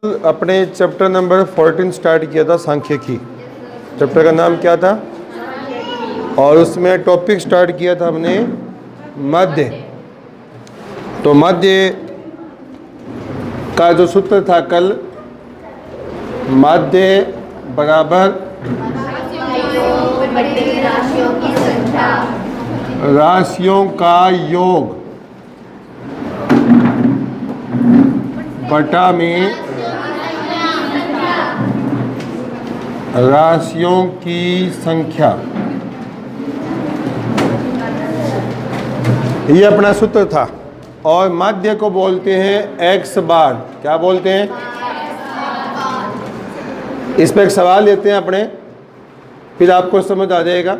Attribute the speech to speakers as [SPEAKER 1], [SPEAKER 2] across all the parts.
[SPEAKER 1] अपने chapter number 14 start किया था सांख्यिकी। चैप्टर का नाम क्या था? और उसमें टॉपिक स्टार्ट किया था हमने मध्य। तो मध्य का जो सूत्र था कल, मध्य बराबर राशियों का योग बटा में राशियों की संख्या। ये अपना सूत्र था। और माध्य को बोलते हैं x बार। क्या बोलते हैं? इस पर एक सवाल लेते हैं अपने, फिर आपको समझ आ जाएगा।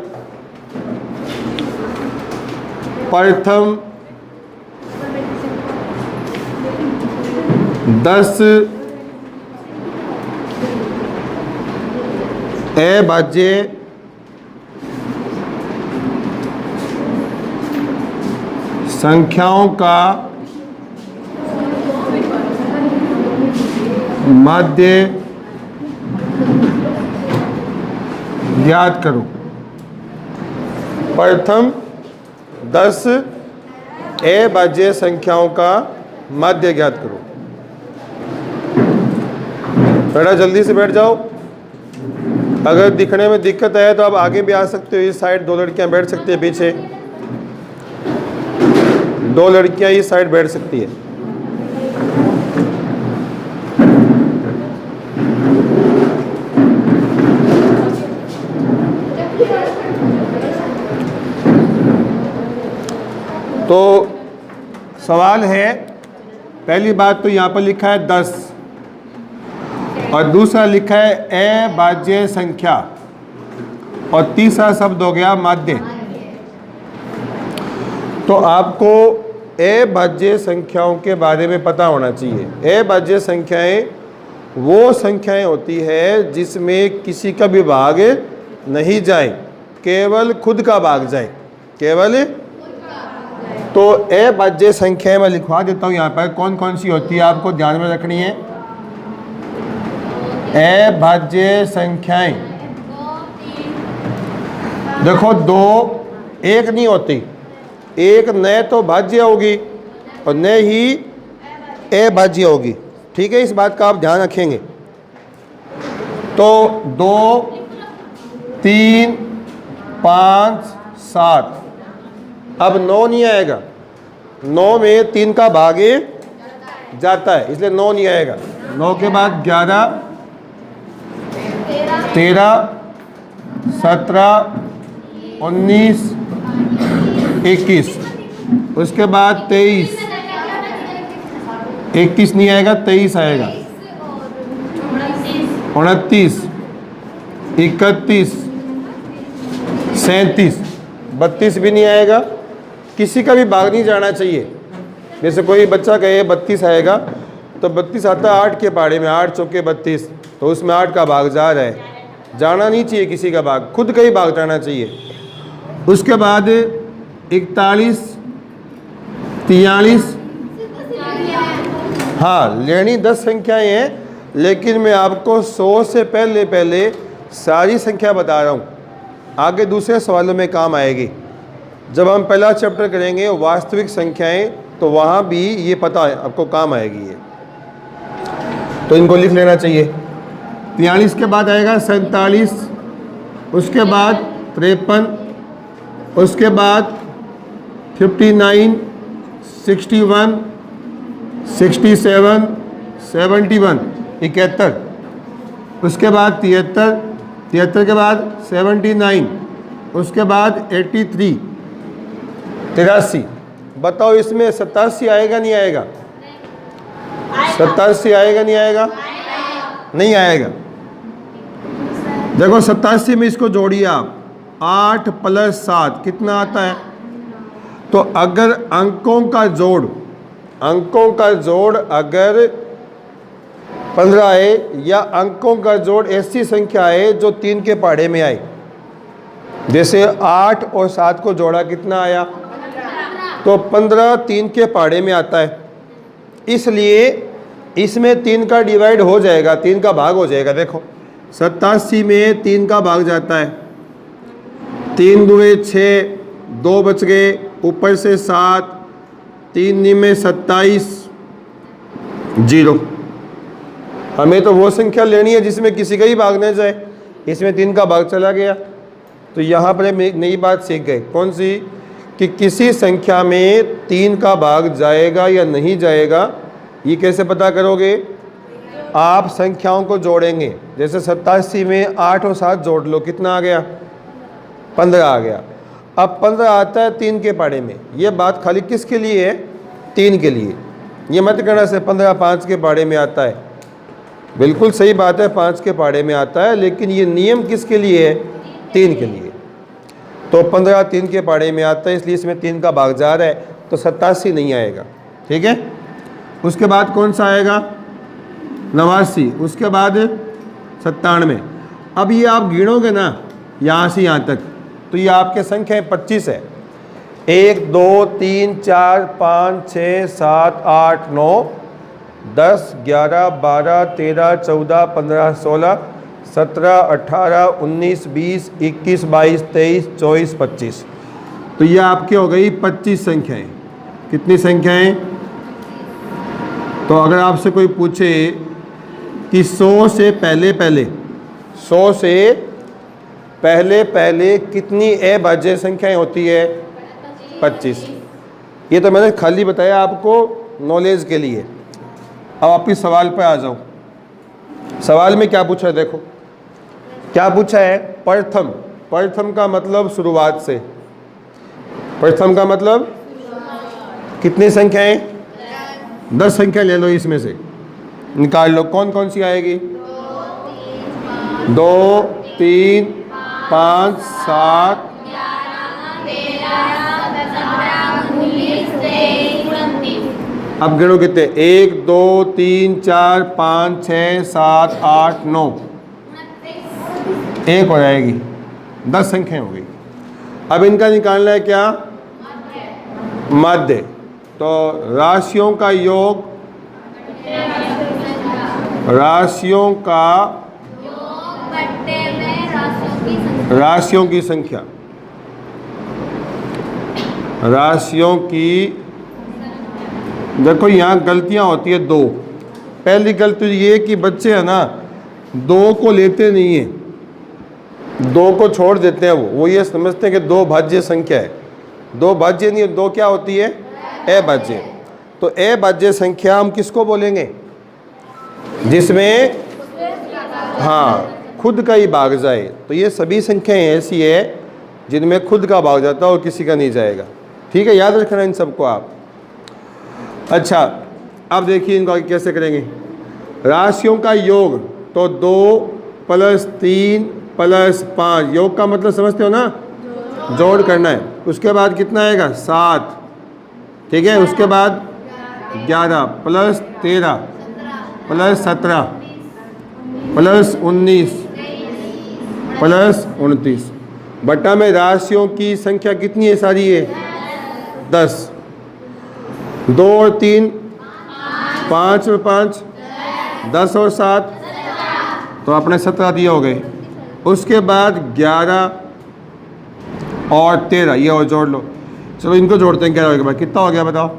[SPEAKER 1] प्रथम 10 अभाज्य संख्याओं का मध्य ज्ञात करो। प्रथम 10 अभाज्य संख्याओं का मध्य ज्ञात करो। थोड़ा जल्दी से बैठ जाओ। अगर दिखने में दिक्कत है तो आप आगे भी आ सकते हो। इस साइड 2 लड़कियां बैठ सकती है, पीछे 2 लड़कियां इस साइड बैठ सकती है। तो सवाल है, पहली बात तो यहाँ पर लिखा है 10 और दूसरा लिखा है अभाज्य संख्या और तीसरा शब्द हो गया मध्य। तो आपको अभाज्य संख्याओं के बारे में पता होना चाहिए। अभाज्य संख्याएं वो संख्याएं होती है जिसमें किसी का भी भाग नहीं जाए, केवल खुद का भाग जाए, केवल। तो अभाज्य संख्याएं मैं लिखवा देता हूँ यहाँ पर कौन कौन सी होती है, आपको ध्यान में रखनी है। अभाज्य संख्याएं देखो, 2 एक नहीं होती। एक न तो भाज्य होगी और न ही अभाज्य होगी। ठीक है, इस बात का आप ध्यान रखेंगे। तो 2, 3, 5, 7। अब 9 नहीं आएगा। 9 में 3 का भाग जाता है, इसलिए 9 नहीं आएगा। 9 के बाद 11, 13, 17, 19, 21। उसके बाद 23, 21 नहीं आएगा, 23 आएगा। 29, 31, 37, 32 भी नहीं आएगा। किसी का भी भाग नहीं जाना चाहिए। जैसे कोई बच्चा कहे 32 आएगा, तो 32 आता है 8 के पहाड़े में, 8 चौके 32, तो उसमें 8 का भाग जा रहा है। जाना नहीं चाहिए किसी का भाग, खुद का ही भाग जाना चाहिए। उसके बाद 41, 43। हाँ, लेनी 10 संख्याएं हैं, लेकिन मैं आपको 100 से पहले सारी संख्या बता रहा हूँ। आगे दूसरे सवालों में काम आएगी। जब हम पहला चैप्टर करेंगे वास्तविक संख्याएं, तो वहाँ भी ये पता है आपको, काम आएगी ये। तो इनको लिख लेना चाहिए। 43 के बाद आएगा 47, उसके बाद 53, उसके बाद 59, 61, 67, 71, 71। उसके बाद 73, 73 के बाद 79, उसके बाद 83, 83। बताओ इसमें 87 आएगा नहीं आएगा? 87 आएगा नहीं आएगा? नहीं आएगा। देखो 87 में इसको जोड़िए आप, 8 + 7 कितना आता है? तो अगर अंकों का जोड़ अगर 15 है, या अंकों का जोड़ ऐसी संख्या है जो 3 के पहाड़े में आए, जैसे 8 और 7 को जोड़ा कितना आया? तो 15 3 के पहाड़े में आता है। इसलिए इसमें 3 का डिवाइड हो जाएगा, 3 का भाग हो जाएगा। देखो 87 में 3 का भाग जाता है, 3 दूए 6, 2 बच गए, ऊपर से 7, 3 निमे 27, 0। हमें तो वो संख्या लेनी है जिसमें किसी का ही भाग न जाए। इसमें 3 का भाग चला गया, तो यहाँ पर हम एक नई बात सीख गए। कौन सी? कि किसी संख्या में 3 का भाग जाएगा या नहीं जाएगा, ये कैसे पता करोगे? आप संख्याओं को जोड़ेंगे। जैसे 87 में 8 और 7 जोड़ लो, कितना आ गया? 15 आ गया। अब 15 आता है 3 के पाड़े में। ये बात खाली किसके लिए है? 3 के लिए। ये मत कहना से 15 5 के पाड़े में आता है। बिल्कुल सही बात है, 5 के पाड़े में आता है, लेकिन ये नियम किसके लिए है? 3 के लिए। तो 15 3 के पाड़े में आता है, इसलिए इसमें 3 का भाग जा रहा है, तो 87 नहीं आएगा। ठीक है। उसके बाद कौन सा आएगा? 89। उसके बाद 97। अब ये आप गिनोगे ना यहाँ से यहाँ तक, तो ये आपके संख्या 25 है। 1 2 3 4 5 6 7 8 9 10 11 12 13 14 15 16 17 18 19 20 21 22 23 24 25। तो ये आपके हो गई 25 संख्याएं। कितनी संख्याएं? तो अगर आपसे कोई पूछे कि 100 से पहले पहले 100 से पहले पहले कितनी अभाज्य संख्याएं होती है? 25। ये तो मैंने खाली बताया आपको नॉलेज के लिए। अब आप इस सवाल पर आ जाओ। सवाल में क्या पूछा है? देखो क्या पूछा है? प्रथम। प्रथम का मतलब शुरुआत से। प्रथम का मतलब कितनी संख्याएं? 10 संख्या ले लो, इसमें से निकाल लो कौन कौन सी आएगी। 2 3 5 7 अब गिनो कितने? 1 2 3 4 5 6 7 8 9, एक हो जाएगी। 10 संख्याएं हो गई। अब इनका निकालना है क्या? मध्य। तो राशियों का योग, राशियों का राशियों की संख्या, राशियों की। देखो यहाँ गलतियाँ होती है 2। पहली गलती ये कि बच्चे है ना 2 को लेते नहीं है, 2 को छोड़ देते हैं। वो ये समझते हैं कि 2 भाज्य संख्या है। 2 भाज्य नहीं है, 2 क्या होती है? अभाज्य। तो अभाज्य संख्या हम किसको बोलेंगे? जिसमें हाँ खुद का ही भाग जाए। तो ये सभी संख्याएं ऐसी है जिनमें खुद का भाग जाता है और किसी का नहीं जाएगा। ठीक है, याद रखना इन सबको आप। अच्छा, अब देखिए इनको आगे कैसे करेंगे। राशियों का योग, तो 2 + 3 + 5, योग का मतलब समझते हो ना? जोड़ करना है। उसके बाद कितना आएगा? 7। ठीक है। उसके बाद 11 + 13 + 17 + 19 + 29 बटा में राशियों की संख्या कितनी है? सारी है 10। 2 और 3 5 और 5 10 और 7, तो अपने 17 दिए हो गए। उसके बाद 11 और 13 ये और जोड़ लो। चलो इनको जोड़ते हैं 11 के बाद कितना हो गया बताओ?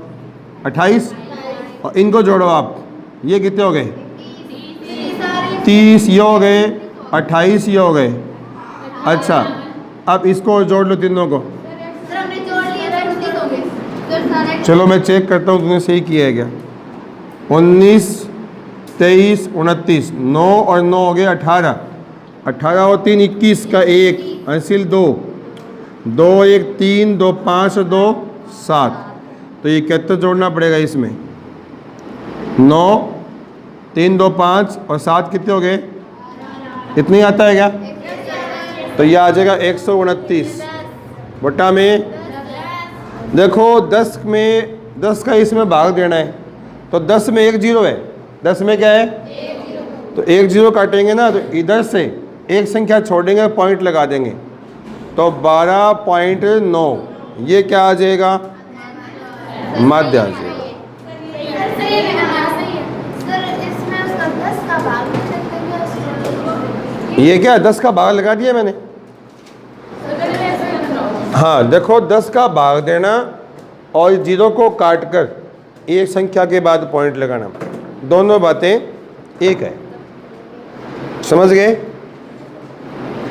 [SPEAKER 1] 28। और इनको जोड़ो आप, ये कितने हो गए? 30 ये हो गए, 28 ये हो गए। अच्छा, अब इसको जोड़ लो तीनों को। चलो मैं चेक करता हूँ तुमने सही किया है क्या। 19 23 29, 9 और 9 हो गए 18, 18 और 3 21 का 1 हासिल 2, 2 1 3 2 5 और 2 7। तो ये कितना जोड़ना पड़ेगा इसमें? 9 3 2 5 और 7 कितने हो गए? इतना ही आता है क्या? तो ये आ जाएगा 129 बटा में। देखो 10 में 10 का इसमें भाग देना है, तो 10 में 1 0 है। 10 में क्या है? तो 1 0 काटेंगे ना, तो इधर से एक संख्या छोड़ेंगे, पॉइंट लगा देंगे, तो 12.9 ये क्या आ जाएगा? मध्य आ जाएगा। ये क्या 10 का भाग लगा दिया मैंने। हाँ देखो 10 का भाग देना और 0 को काट कर एक संख्या के बाद पॉइंट लगाना, दोनों बातें एक है। समझ गए?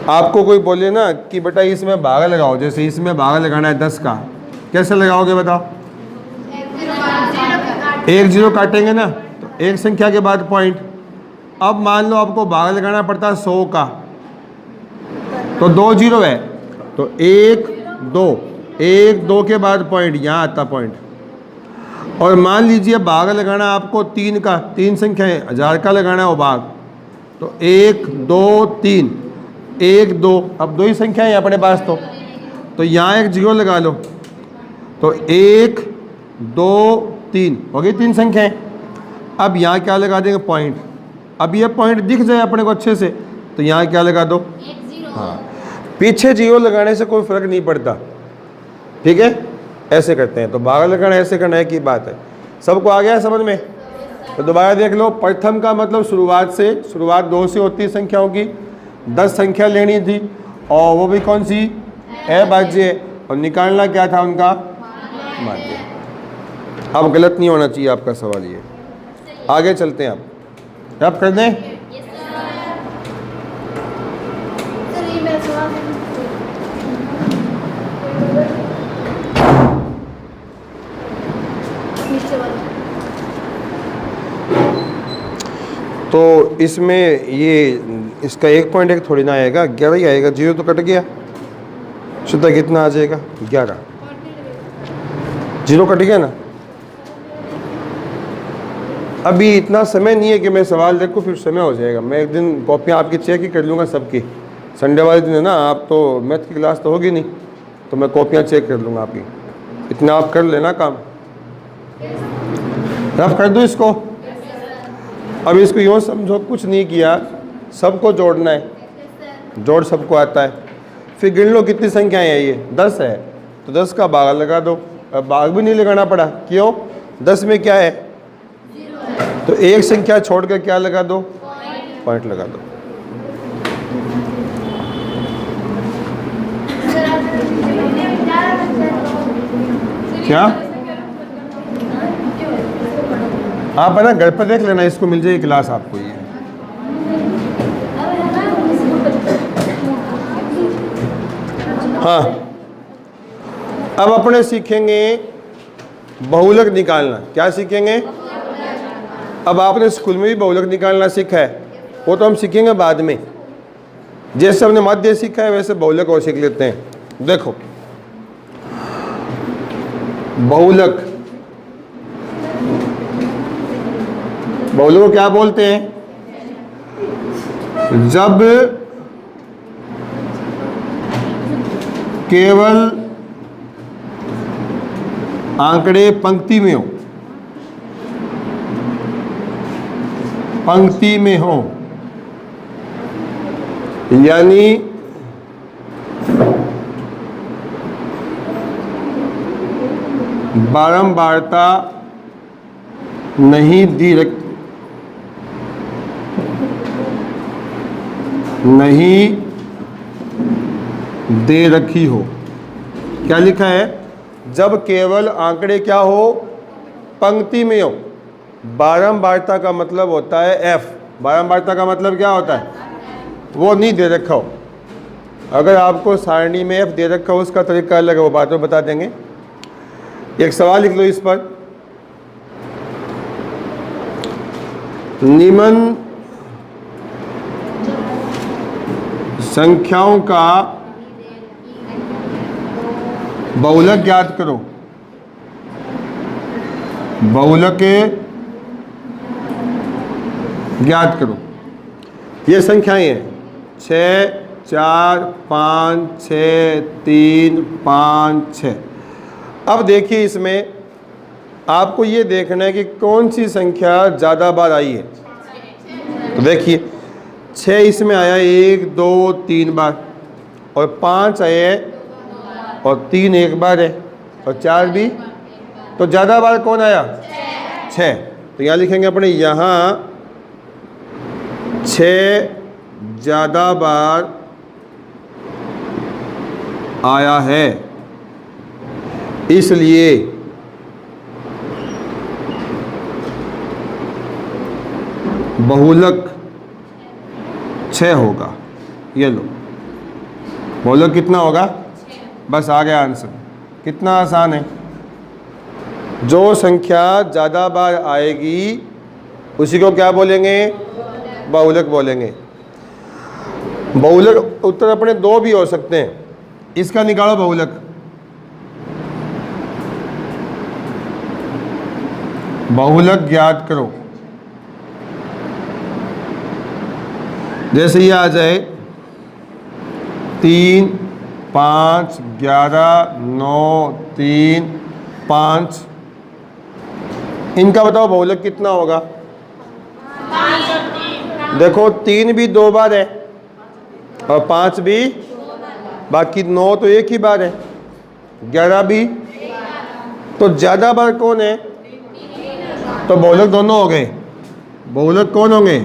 [SPEAKER 1] आपको कोई बोले ना कि बेटा इसमें भाग लगाओ, जैसे इसमें भाग लगाना है 10 का, कैसे लगाओगे बताओ? 1 0 काटेंगे ना, तो एक संख्या के बाद पॉइंट। अब मान लो आपको भाग लगाना पड़ता है 100 का, तो 2 0 है, तो 1 2 के बाद पॉइंट, यहाँ आता पॉइंट। और मान लीजिए भाग लगाना आपको 3 का, 3 संख्या है, 1000 का लगाना है वो भाग, तो 1 2 3, 1 2, अब 2 ही संख्या है अपने पास, तो यहाँ एक 0 लगा लो, तो 1 2 3 हो गई 3 संख्याएं। अब यहाँ क्या लगा देंगे? पॉइंट। अब ये पॉइंट दिख जाए अपने को अच्छे से, तो यहाँ क्या लगा दो? हाँ, पीछे 0 लगाने से कोई फर्क नहीं पड़ता, ठीक है? ऐसे करते हैं, तो भाग लगाना ऐसे करना है की बात है। सबको आ गया है समझ में? तो दोबारा देख लो, प्रथम का मतलब शुरुआत 2 से होती है संख्याओं की, 10 संख्या लेनी थी और वो भी कौन सी? अभाज्य, और निकालना क्या था उनका? माध्य। अब गलत नहीं होना चाहिए आपका सवाल ये। आगे चलते हैं, आप कर दें। तो इसमें ये इसका 1 पॉइंट 1 थोड़ी ना आएगा, 11 ही आएगा, 0 तो कट गया। शुद्ध कितना आ जाएगा? 11। 0 कट गया ना। अभी इतना समय नहीं है कि मैं सवाल देखूं फिर समय हो जाएगा। मैं एक दिन कॉपियाँ आपकी चेक ही कर लूँगा सबकी। संडे वाले दिन है ना, आप तो मैथ की क्लास तो होगी नहीं, तो मैं कॉपियाँ चेक कर लूँगा आपकी। इतना आप कर लेना काम। रफ कर दूँ इसको। अब इसको यूँ समझो, कुछ नहीं किया, सबको जोड़ना है, जोड़ सबको आता है। फिर गिन लो कितनी संख्याएं हैं, ये 10 है, तो 10 का भाग लगा दो। अब भाग भी नहीं लगाना पड़ा, क्यों? 10 में क्या है? तो एक संख्या छोड़ कर क्या लगा दो? पॉइंट लगा दो। क्या आप है ना घर पर देख लेना, इसको मिल जाएगी क्लास आपको ये। हाँ, अब अपने सीखेंगे बहुलक निकालना। क्या सीखेंगे? अब आपने स्कूल में भी बहुलक निकालना सीखा है, वो तो हम सीखेंगे बाद में। जैसे हमने माध्य सीखा है वैसे बहुलक और सीख लेते हैं। देखो बहुलक, बहुलक को क्या बोलते हैं? जब केवल आंकड़े पंक्ति में हो, पंक्ति में हो, यानी बारंबारता नहीं दे रखी हो। क्या लिखा है? जब केवल आंकड़े क्या हो? पंक्ति में हो। बारंबारता का मतलब होता है एफ। बारंबारता का मतलब क्या होता है? वो नहीं दे रखा हो। अगर आपको सारणी में एफ दे रखा हो उसका तरीका अलग है, वो बात में बता देंगे। एक सवाल लिख लो इस पर, निम्न संख्याओं का बहुलक ज्ञात करो। बहुलक ज्ञात करो। ये संख्याएं हैं 6 4 5 6 3 5 6। अब देखिए इसमें आपको ये देखना है कि कौन सी संख्या ज़्यादा बार आई है। तो देखिए 6 इसमें आया 1 2 3 बार, और 5 आए और 3 एक बार है, और 4 भी। तो ज़्यादा बार कौन आया? 6। तो यहाँ लिखेंगे अपने, यहाँ 6 ज़्यादा बार आया है, इसलिए बहुलक 6 होगा। ये लो, बहुलक कितना होगा? बस आ गया आंसर। कितना आसान है। जो संख्या ज़्यादा बार आएगी उसी को क्या बोलेंगे? बहुलक बोलेंगे। बहुलक उत्तर अपने 2 भी हो सकते हैं। इसका निकालो बहुलक। बहुलक ज्ञात करो। जैसे ये आ जाए 3, 5, 11, 9, 3, 5, इनका बताओ बहुलक कितना होगा? देखो 3 भी 2 बार है और 5 भी, बाकी 9 तो एक ही बार है, 11 भी। तो ज़्यादा बार कौन है? तो बहुलक दोनों हो गए। बहुलक कौन होंगे?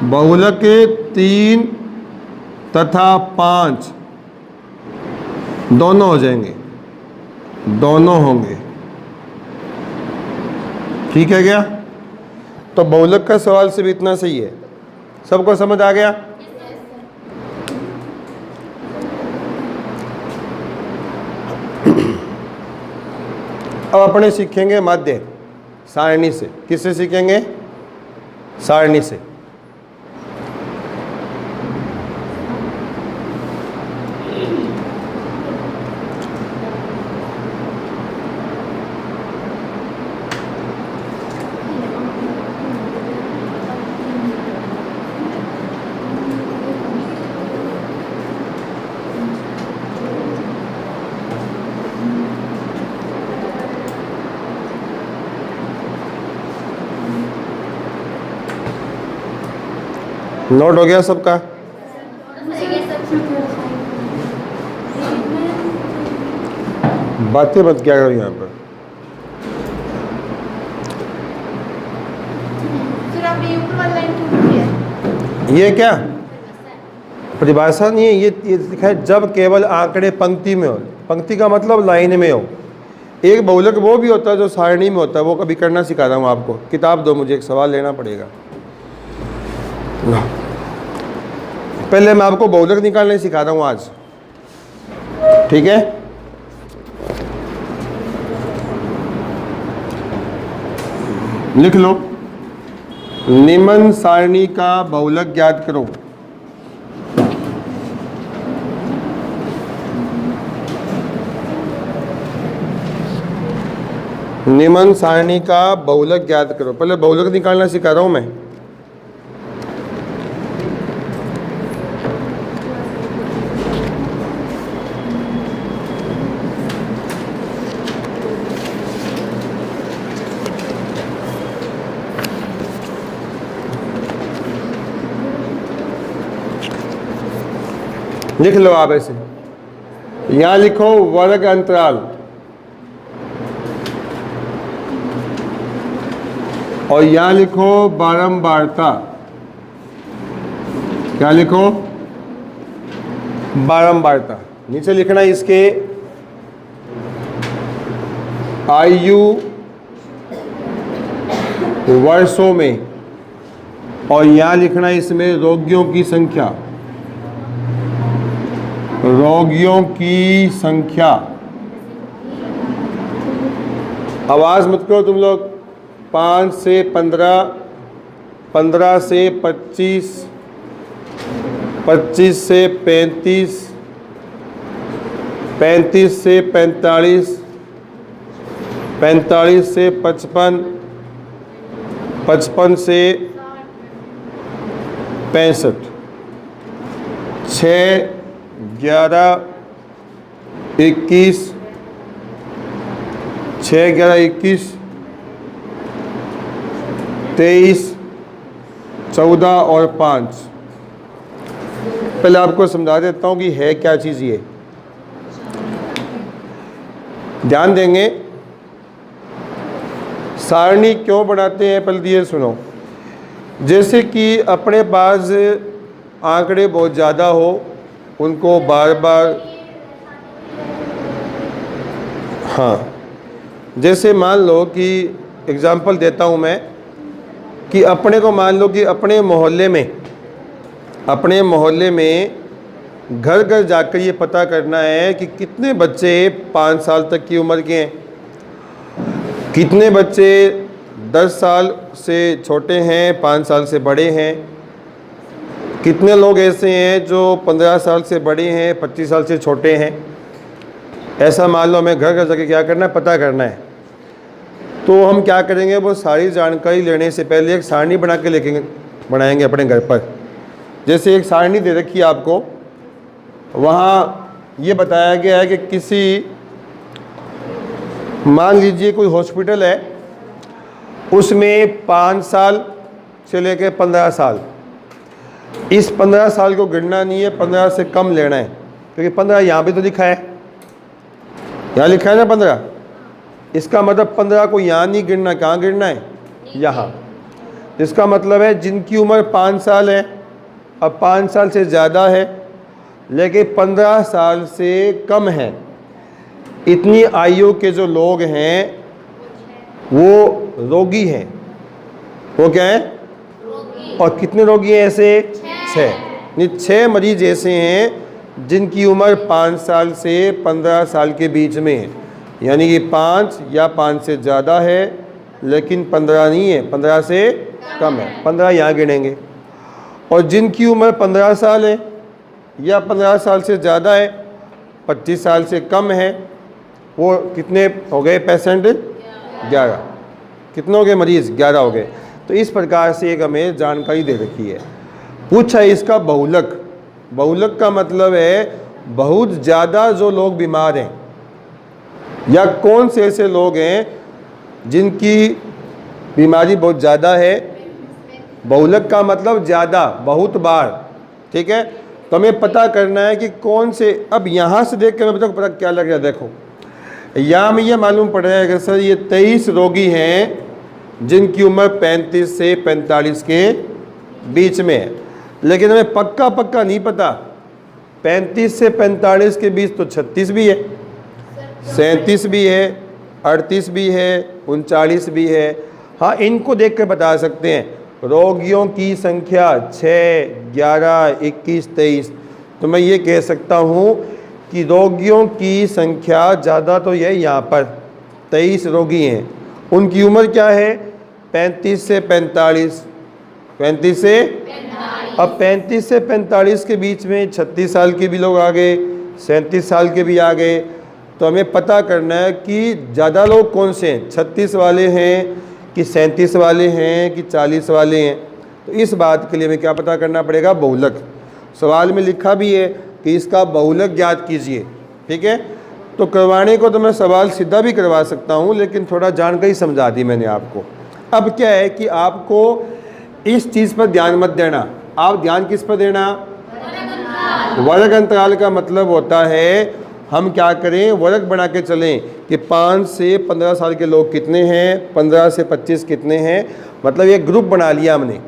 [SPEAKER 1] बहुलक 3 तथा 5 दोनों हो जाएंगे, दोनों होंगे। ठीक है क्या? तो बहुलक का सवाल सिर्फ इतना सही है। सबको समझ आ गया? अब अपने सीखेंगे माध्य सारणी से। किससे सीखेंगे? सारणी से। नोट हो गया सबका? बातें मत क्या करो यहाँ पर। ये क्या परिभाषा नहीं है, ये लिखा है जब केवल आंकड़े पंक्ति में हो। पंक्ति का मतलब लाइन में हो। एक बहुलक वो भी होता है जो सारणी में होता है, वो कभी करना सिखा रहा हूँ आपको। किताब दो मुझे, एक सवाल लेना पड़ेगा। पहले मैं आपको बहुलक निकालने सिखा रहा हूँ आज, ठीक है? लिख लो, निम्न सारणी का बहुलक ज्ञात करो। निम्न सारणी का बहुलक ज्ञात करो। पहले बहुलक निकालना सिखा रहा हूं मैं। लिख लो आप ऐसे, यहां लिखो वर्ग अंतराल और यहां लिखो बारंबारता। क्या लिखो? बारंबारता। नीचे लिखना इसके आयु वर्षों में और यहां लिखना इसमें रोगियों की संख्या। रोगियों की संख्या। आवाज मत करो तुम लोग। 5 से 15, 15 से 25, 25 से 35, 35 से 45, 45 से 55, 55 से 65, 6, 11, 21, 6, 11, 21, 23, 14 और 5। पहले आपको समझा देता हूँ कि है क्या चीज़ ये। ध्यान देंगे, सारणी क्यों बनाते हैं पहले ये सुनो। जैसे कि अपने पास आंकड़े बहुत ज़्यादा हो, उनको बार बार, हाँ, जैसे मान लो कि एग्ज़ाम्पल देता हूँ मैं कि अपने को मान लो कि अपने मोहल्ले में घर घर जाकर ये पता करना है कि कितने बच्चे 5 साल तक की उम्र के हैं, कितने बच्चे 10 साल से छोटे हैं, 5 साल से बड़े हैं, कितने लोग ऐसे हैं जो 15 साल से बड़े हैं, 25 साल से छोटे हैं। ऐसा मान लो हमें घर घर जाके क्या करना है, पता करना है। तो हम क्या करेंगे, वो सारी जानकारी लेने से पहले एक सारणी बना के बनाएंगे अपने घर पर। जैसे एक सारणी दे रखी है आपको, वहाँ ये बताया गया है कि किसी, मान लीजिए कोई हॉस्पिटल है, उसमें 5 साल से लेकर 15 साल, इस 15 साल को गिनना नहीं है, 15 से कम लेना है, क्योंकि 15 यहाँ भी तो लिखा है, यहाँ लिखा है ना 15। इसका मतलब 15 को यहाँ नहीं गिनना, कहाँ गिनना है, यहाँ। इसका मतलब है जिनकी उम्र 5 साल है, अब 5 साल से ज़्यादा है लेकिन 15 साल से कम है, इतनी आयु के जो लोग हैं वो रोगी हैं। वो क्या है, और कितने रोगी हैं ऐसे, 6। 6 मरीज ऐसे हैं जिनकी उम्र 5 साल से 15 साल के बीच में है, यानी कि 5 या 5 से ज़्यादा है लेकिन 15 नहीं है, 15 से कम है, 15 यहाँ गिनेंगे। और जिनकी उम्र 15 साल है या 15 साल से ज़्यादा है, 25 साल से कम है, वो कितने हो गए पेशेंट, 11। कितने हो गए मरीज़, 11 हो गए। तो इस प्रकार से एक हमें जानकारी दे रखी है। पूछा इसका बहुलक, बहुलक का मतलब है बहुत ज़्यादा जो लोग बीमार हैं, या कौन से ऐसे लोग हैं जिनकी बीमारी बहुत ज़्यादा है। बहुलक का मतलब ज़्यादा, बहुत बार, ठीक है। तो हमें पता करना है कि कौन से, अब यहाँ से देख के हमें पता क्या लग रहा है। देखो यहाँ में ये मालूम पड़ रहा है कि सर ये 23 रोगी हैं जिनकी उम्र 35 से 45 के बीच में है, लेकिन हमें पक्का नहीं पता। 35 से 45 के बीच तो 36 भी है, 37 भी है, 38 भी है, 39 भी है। हाँ, इनको देख कर बता सकते हैं। रोगियों की संख्या 6, 11, 21, 23, तो मैं ये कह सकता हूँ कि रोगियों की संख्या ज़्यादा तो ये यहाँ पर 23 रोगी हैं। उनकी उम्र क्या है, 35 से 45, 35 से, अब 35 से 45 के बीच में 36 साल के भी लोग आ गए, 37 साल के भी आ गए। तो हमें पता करना है कि ज़्यादा लोग कौन से हैं, 36 वाले हैं कि 37 वाले हैं कि 40 वाले हैं। तो इस बात के लिए हमें क्या पता करना पड़ेगा, बहुलक। सवाल में लिखा भी है कि इसका बहुलक ज्ञात कीजिए, ठीक है। तो करवाने को तो मैं सवाल सीधा भी करवा सकता हूँ, लेकिन थोड़ा जानकारी समझा दी मैंने आपको। अब क्या है कि आपको इस चीज़ पर ध्यान मत देना। आप ध्यान किस पर देना, वर्ग अंतराल का मतलब होता है हम क्या करें, वर्ग बना के चलें कि 5 से 15 साल के लोग कितने हैं, 15 से 25 कितने हैं, मतलब एक ग्रुप बना लिया हमने।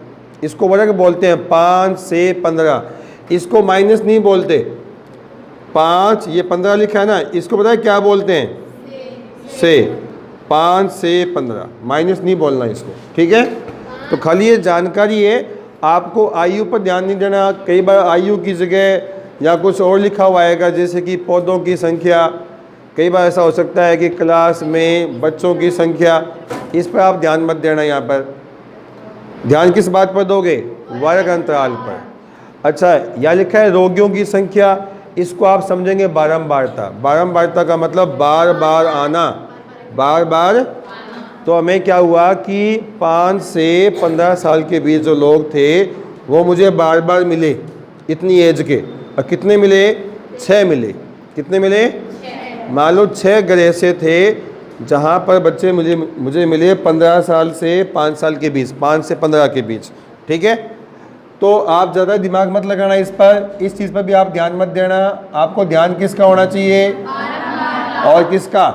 [SPEAKER 1] इसको वर्ग बोलते हैं, 5 से 15। इसको माइनस नहीं बोलते, 5 ये 15 लिखा है ना, इसको पता है क्या बोलते हैं, से। 5 से 15 माइनस नहीं बोलना इसको, ठीक है। तो खाली ये जानकारी है, आपको आयु पर ध्यान नहीं देना। कई बार आयु की जगह या कुछ और लिखा हुआ आएगा, जैसे कि पौधों की संख्या। कई बार ऐसा हो सकता है कि क्लास में बच्चों की संख्या, इस पर आप ध्यान मत देना। यहाँ पर ध्यान किस बात पर दोगे, वर्ग अंतराल पर। अच्छा, यहाँ लिखा है रोगियों की संख्या, इसको आप समझेंगे बारंबारता। बारंबारता का मतलब बार बार आना, बार बार। तो हमें क्या हुआ कि 5 से 15 साल के बीच जो लोग थे वो मुझे बार बार मिले, इतनी एज के। और कितने मिले, 6 मिले। कितने मिले, मान लो 6 घर ऐसे थे जहाँ पर बच्चे मुझे मिले 15 साल से 5 साल के बीच, 5 से 15 के बीच, ठीक है। तो आप ज़्यादा दिमाग मत लगाना इस पर, इस चीज़ पर भी आप ध्यान मत देना। आपको ध्यान किसका होना चाहिए, और किसका।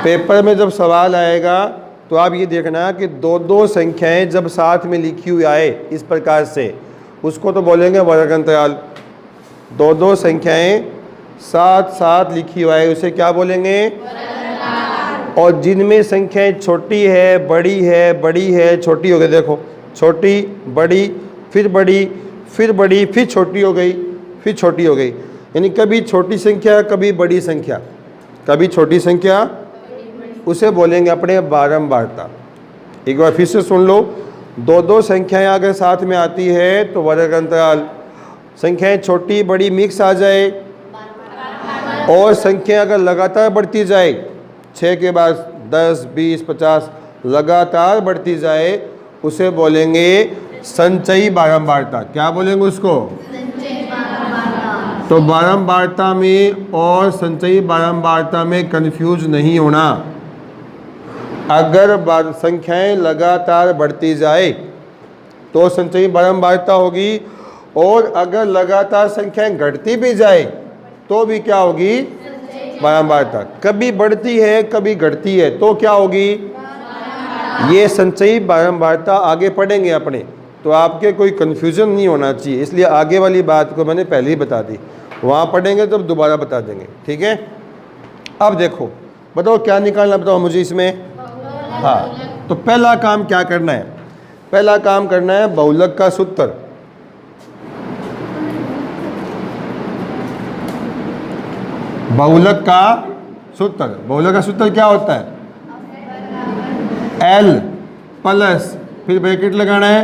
[SPEAKER 1] पेपर में जब सवाल आएगा तो आप ये देखना कि दो दो संख्याएं जब साथ में लिखी हुई आए इस प्रकार से, उसको तो बोलेंगे वर्ग अंतराल। दो दो संख्याएं साथ साथ लिखी हुई आए उसे क्या बोलेंगे? और जिनमें संख्याएं छोटी है, बड़ी है, बड़ी है, छोटी हो गई, देखो छोटी, बड़ी, फिर बड़ी, फिर बड़ी, फिर छोटी हो गई, फिर छोटी हो गई, यानी कभी छोटी संख्या कभी बड़ी संख्या, कभी छोटी संख्या, उसे बोलेंगे अपने बारंबारता। एक बार फिर से सुन लो, दो दो संख्याएं अगर साथ में आती है तो वर्ग अंतराल। संख्याएं छोटी बड़ी मिक्स आ जाए और संख्या अगर लगातार बढ़ती जाए, 6 के बाद 10, 20, 50 लगातार बढ़ती जाए, उसे बोलेंगे संचयी बारंबारता। क्या बोलेंगे उसको? तो बारंबारता में और संचयी बारंबारता में कंफ्यूज नहीं होना। अगर संख्याएं लगातार बढ़ती जाए तो संचयी बारंबारता होगी, और अगर लगातार संख्याएं घटती भी जाए तो भी क्या होगी? बारंबारता। कभी बढ़ती है कभी घटती है तो क्या होगी? ये संचयी बारंबारता आगे पढ़ेंगे अपने, तो आपके कोई कन्फ्यूजन नहीं होना चाहिए, इसलिए आगे वाली बात को मैंने पहले ही बता दी। वहाँ पढ़ेंगे तो दोबारा बता देंगे, ठीक है। अब देखो, बताओ क्या निकालना, बताओ मुझे इसमें। हाँ, तो पहला काम क्या करना है? पहला काम करना है बहुलक का सूत्र। बहुलक का सूत्र, बहुलक का सूत्र क्या होता है? L प्लस, फिर ब्रैकेट लगाना है।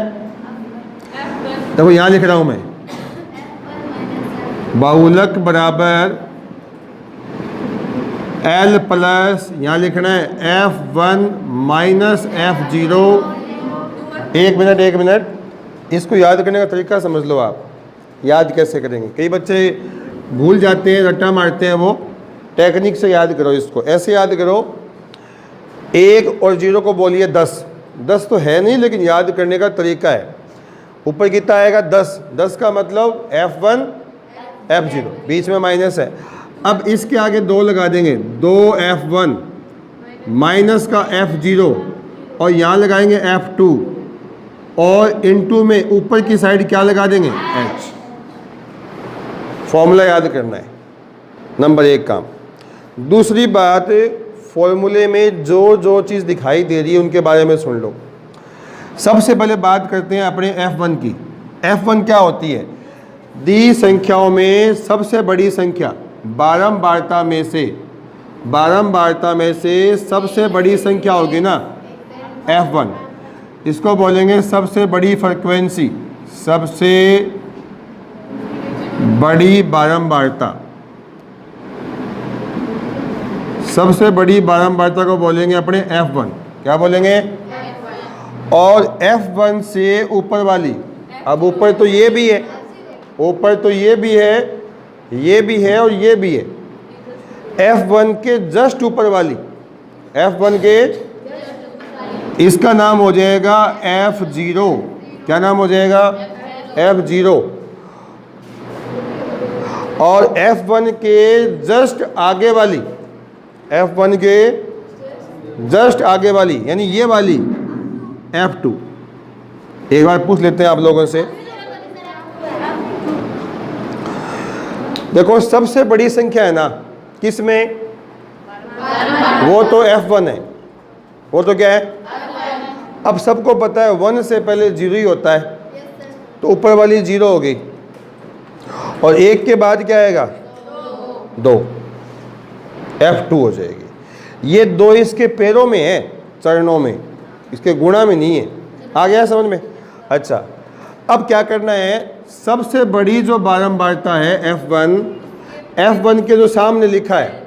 [SPEAKER 1] देखो यहाँ लिख रहा हूं मैं, बहुलक बराबर L प्लस, यहाँ लिखना है F1 माइनस F0। एक मिनट, इसको याद करने का तरीका समझ लो आप। याद कैसे करेंगे? कई बच्चे भूल जाते हैं, रट्टा मारते हैं, वो टेक्निक से याद करो इसको। ऐसे याद करो, 1 और 0 को बोलिए 10। 10 तो है नहीं, लेकिन याद करने का तरीका है। ऊपर कितना आएगा? 10। 10 का मतलब F1 F0, बीच में माइनस है। अब इसके आगे 2 लगा देंगे, 2F1 माइनस का F0, और यहाँ लगाएंगे F2, और इनटू में ऊपर की साइड क्या लगा देंगे? H। फॉर्मूला याद करना है, नंबर 1 काम। दूसरी बात, फॉर्मूले में जो जो चीज़ दिखाई दे रही है उनके बारे में सुन लो। सबसे पहले बात करते हैं अपने F1 की। F1 क्या होती है? दी संख्याओं में सबसे बड़ी संख्या, बारंबारता में से सबसे बड़ी संख्या होगी ना F1, इसको बोलेंगे सबसे बड़ी फ्रीक्वेंसी, सबसे बड़ी बारंबारता। सबसे बड़ी बारंबारता को बोलेंगे अपने F1। क्या बोलेंगे? और F1 से ऊपर वाली, अब ऊपर तो ये भी है, ऊपर तो ये भी है, ये भी है और ये भी है। F1 के जस्ट ऊपर वाली, F1 के, इसका नाम हो जाएगा F0। क्या नाम हो जाएगा? F0। और F1 के जस्ट आगे वाली, F1 के जस्ट आगे वाली, यानी ये वाली F2। एक बार पूछ लेते हैं आप लोगों से, देखो सबसे बड़ी संख्या है ना किस में? वो तो F1 है। वो तो क्या है? अब सबको पता है 1 से पहले 0 ही होता है, तो ऊपर वाली 0 हो गई, और 1 के बाद क्या आएगा? 2, F2 हो जाएगी। ये 2 इसके पैरों में है, चरणों में, इसके गुणा में नहीं है। आ गया समझ में? अच्छा, अब क्या करना है? सबसे बड़ी जो बारंबारता है F1 के जो सामने लिखा है,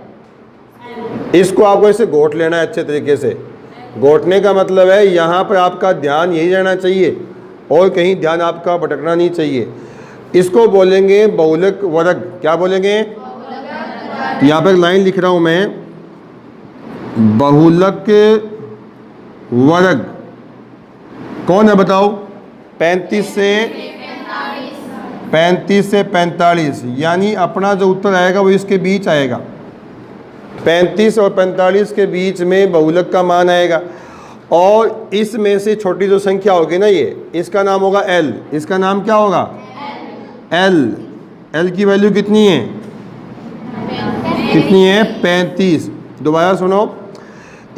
[SPEAKER 1] इसको आपको ऐसे घोट लेना है अच्छे तरीके से। घोटने का मतलब है यहाँ पर आपका ध्यान यही रहना चाहिए और कहीं ध्यान आपका भटकना नहीं चाहिए। इसको बोलेंगे बहुलक वर्ग। क्या बोलेंगे? यहाँ पर लाइन लिख रहा हूँ मैं, बहुलक वर्ग कौन है बताओ? 35 से 45, यानी अपना जो उत्तर आएगा वो इसके बीच आएगा। 35 और 45 के बीच में बहुलक का मान आएगा। और इसमें से छोटी जो संख्या होगी ना ये, इसका नाम होगा एल। इसका नाम क्या होगा? एल। एल की वैल्यू कितनी है? कितनी है? 35। दोबारा सुनो,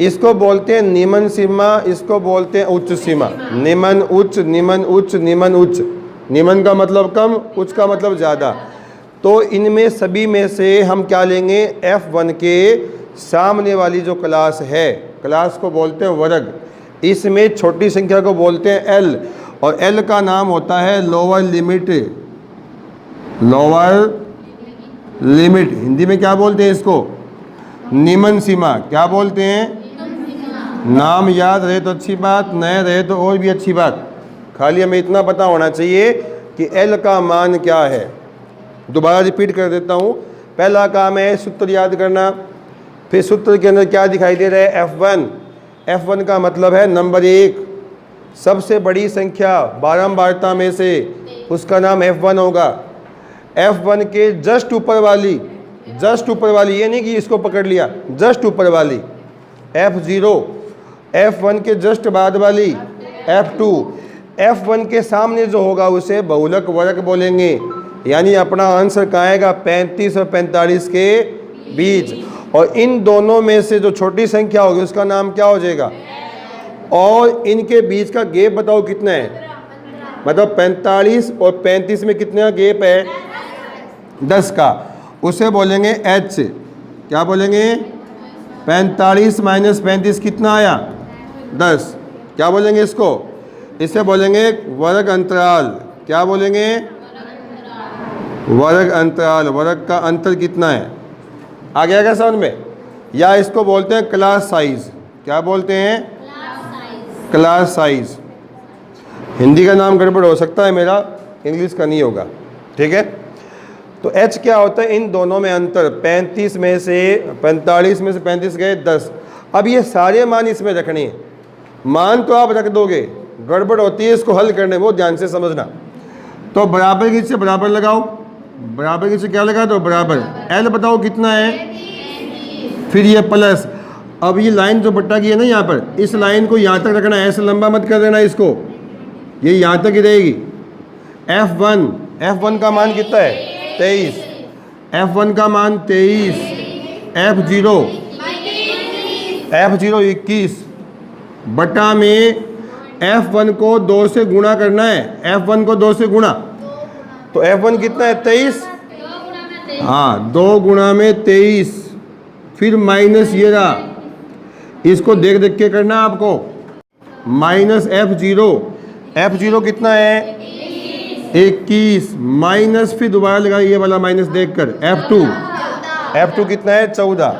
[SPEAKER 1] इसको बोलते हैं निम्न सीमा, इसको बोलते हैं उच्च सीमा। निम्न उच्च, निम्न उच्च, निम्न उच्च। निम्न का मतलब कम, उच्च का मतलब ज़्यादा। तो इनमें सभी में से हम क्या लेंगे? F1 के सामने वाली जो क्लास है, क्लास को बोलते हैं वर्ग। इसमें छोटी संख्या को बोलते हैं L, और L का नाम होता है lower limit. Lower limit Hindi में क्या बोलते हैं इसको? निम्न सीमा। क्या बोलते हैं? नाम याद रहे तो अच्छी बात, नहीं रहे तो और भी अच्छी बात। खाली हमें इतना पता होना चाहिए कि L का मान क्या है। दोबारा रिपीट कर देता हूँ। पहला काम है सूत्र याद करना। फिर सूत्र के अंदर क्या दिखाई दे रहा है? F1। F1 का मतलब है नंबर 1, सबसे बड़ी संख्या बारंबारता में से, उसका नाम F1 होगा। F1 के जस्ट ऊपर वाली, जस्ट ऊपर वाली, ये नहीं कि इसको पकड़ लिया, जस्ट ऊपर वाली F0। F1 के जस्ट बाद वाली F2। F1 के सामने जो होगा उसे बहुलक वर्ग बोलेंगे। यानी अपना आंसर कहाँ आएगा? 35 और 45 के बीच। और इन दोनों में से जो छोटी संख्या होगी उसका नाम क्या हो जाएगा? और इनके बीच का गैप बताओ कितना है? मतलब 45 और 35 में कितना गैप है? 10 का। उसे बोलेंगे H। क्या बोलेंगे? 45 माइनस 35 कितना आया? 10। क्या बोलेंगे इसको? इसे बोलेंगे वर्ग अंतराल। क्या बोलेंगे? वर्ग अंतराल। वर्ग का अंतर कितना है? आ गया क्या समझ में? या इसको बोलते हैं क्लास साइज। क्या बोलते हैं? Class size. हिंदी का नाम गड़बड़ हो सकता है मेरा, इंग्लिश का नहीं होगा, ठीक है। तो H क्या होता है? इन दोनों में अंतर। 35 में से 45 में से 35 गए 10। अब ये सारे मान इसमें रखने हैं। मान तो आप रख दोगे, गड़बड़ होती है इसको हल करने में, बहुत ध्यान से समझना। तो बराबर की से बराबर लगाओ। बराबर की से क्या लगा दो? बराबर। L बताओ कितना है? फिर ये प्लस। अब ये लाइन जो बट्टा की है ना यहाँ पर, इस लाइन को यहाँ तक रखना है, ऐसे लंबा मत कर देना इसको, ये यहाँ तक ही रहेगी। F1, F1 का मान कितना है? 23। F1 का मान 23। F0, F0 21 बटा में F1 को 2 से गुणा करना है। F1 को 2 से गुणा, तो F1 कितना है? 23। हाँ, 2 गुणा में 23। फिर माइनस ये रहा, इसको देख देख के करना है आपको। माइनस F0, F0 कितना है? 21 माइनस, फिर दोबारा लगा ये वाला माइनस देखकर F2, F2 कितना है? 14।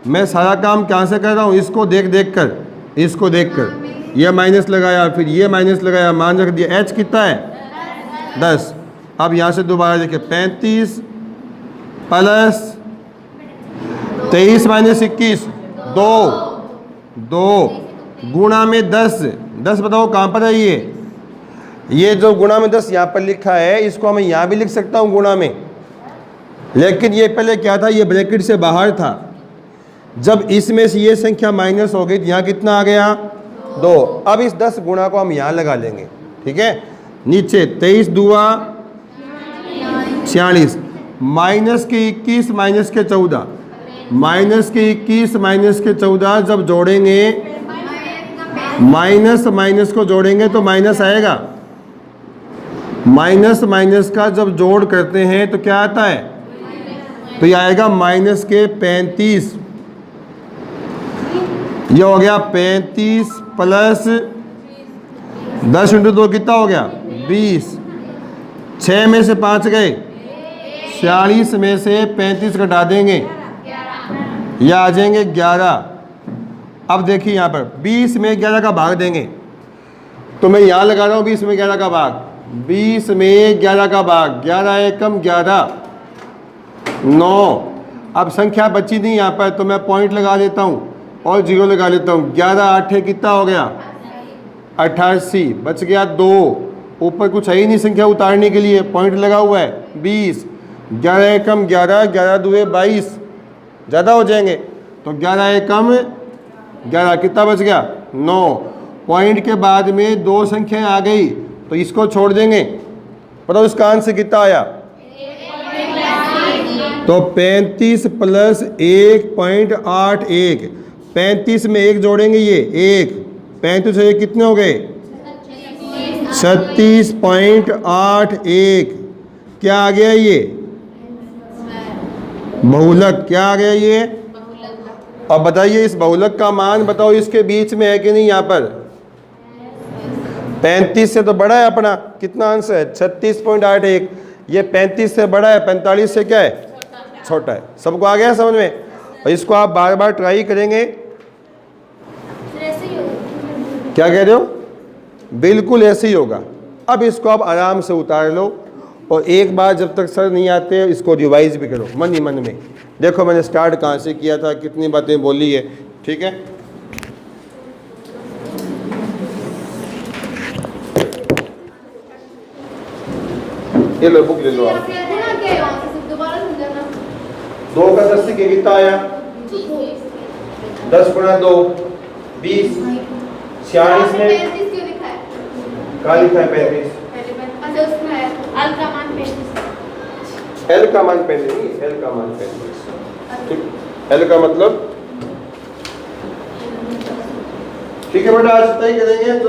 [SPEAKER 1] मैं सारा काम कहाँ से कर रहा हूँ? इसको देख देख कर, इसको देख कर। ये माइनस लगाया, फिर ये माइनस लगाया, मान रख दिया। H कितना है? 10। अब यहाँ से दोबारा देखिए, 35 प्लस 23 माइनस 21, 2 गुणा में 10। 10 बताओ कहाँ पर है? ये जो गुणा में 10 यहाँ पर लिखा है, इसको मैं यहाँ भी लिख सकता हूँ गुणा में, लेकिन ये पहले क्या था? ये ब्रैकेट से बाहर था। जब इसमें से ये संख्या माइनस हो गई तो यहाँ कितना आ गया? 2। अब इस 10 गुणा को हम यहाँ लगा लेंगे, ठीक है। नीचे 23 दुआ 46, माइनस के 21 माइनस के 14, माइनस के 21 माइनस के 14 जब जोड़ेंगे, माइनस माइनस को जोड़ेंगे तो माइनस आएगा। माइनस माइनस का जब जोड़ करते हैं तो क्या आता है? तो ये आएगा माइनस के 35। ये हो गया 35 प्लस 10 इंटू 2 कितना हो गया? 20। 6 में से 5 गए, 46 में से 35 घटा देंगे, या आ जाएंगे 11। अब देखिए यहाँ पर 20 में 11 का भाग देंगे, तो मैं यहाँ लगा रहा हूँ 20 में 11 का भाग। 20 में 11 का भाग, 11 एकम 11, 9। अब संख्या बची नहीं यहाँ पर, तो मैं पॉइंट लगा देता हूँ और 0 लगा लेता हूँ। 11 8 कितना हो गया? 88। बच गया 2। ऊपर कुछ है ही नहीं संख्या उतारने के लिए, पॉइंट लगा हुआ है 20। 11 एकम 11, 11 दुए 22, ज़्यादा हो जाएंगे, तो 11 एकम 11 कितना बच गया? 9। पॉइंट के बाद में 2 संख्याएं आ गई तो इसको छोड़ देंगे। बताओ इसका आंसर कितना आया? तो 35 प्लस 1.81। 35 में 1 जोड़ेंगे, ये 1, 35 से 1 कितने हो गए? 36.81। क्या आ गया ये? बहुलक। क्या आ गया ये? अब बताइए इस बहुलक का मान बताओ, इसके बीच में है कि नहीं? यहाँ पर 35 से तो बड़ा है अपना, कितना आंसर है? 36.81। ये 35 से बड़ा है, 45 से क्या है? छोटा है। सबको आ गया समझ में? और इसको आप बार बार ट्राई करेंगे। क्या कह रहे हो? बिल्कुल ऐसे ही होगा। अब इसको आप आराम से उतार लो और एक बार जब तक सर नहीं आते इसको रिवाइज भी करो मन ही मन में। देखो मैंने स्टार्ट कहाँ से किया था, कितनी बातें बोली है, ठीक है? ये लो बुक ले लो आप। 2 का 10 से कितना आया? 10 गुणा 2 20। 46 में क्या लिखा है? 35। एल का मान 35, एल का मान 35। एल का मतलब ठीक है बेटा, आज तय करेंगे।